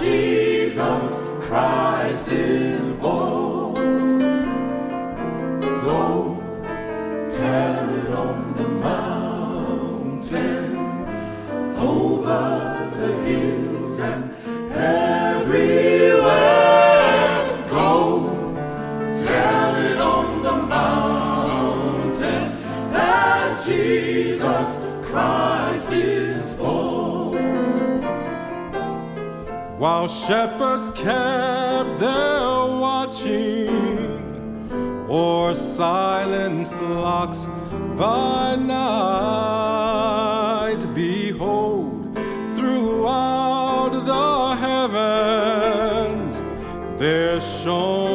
Jesus Christ is born. Go tell it on the mountain, over the hills and everywhere. Go tell it on the mountain that Jesus Christ is born. While shepherds kept their watching o'er silent flocks by night, behold, throughout the heavens there shone